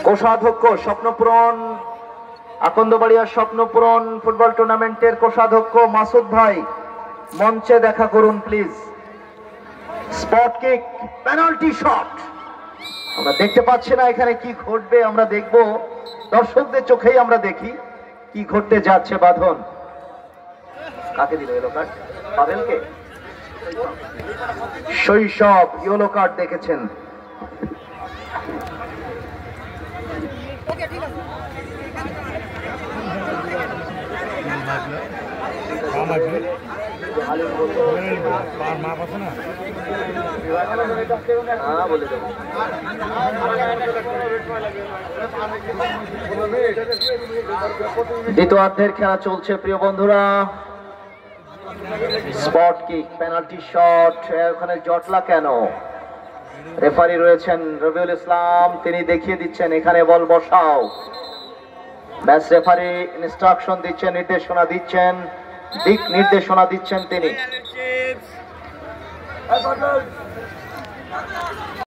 কোষাধ্যক্ষ স্বপ্নপূরণ, আকন্দবাড়িয়ার স্বপ্নপূরণ ফুটবল টুর্নামেন্টের কোষাধ্যক্ষ মাসুদ ভাই মঞ্চে দেখা করুন please. Spot kick, penalty shot. আমরা দেখতে পাচ্ছি না এখানে কি ঘটবে, আমরা দেখব দর্শকদের চোখেই আমরা দেখি কি ঘটতে যাচ্ছে। বাঁধন কাকে দিল ইয়েলো কার্ড? পাবেলকে। শৈশব ইয়েলো কার্ড দেখেছেন। দ্বিতীয়ার্ধের খেলা চলছে প্রিয় বন্ধুরা। Spot kick, penalty shot. ওখানে জটলা কেন? রেফারি রয়েছেন রবিউল ইসলাম, তিনি দেখিয়ে দিচ্ছেন এখানে বল বসাও। ম্যাচ রেফারি ইনস্ট্রাকশন দিচ্ছেন, নির্দেশনা দিচ্ছেন, দিক নির্দেশনা দিচ্ছেন তিনি।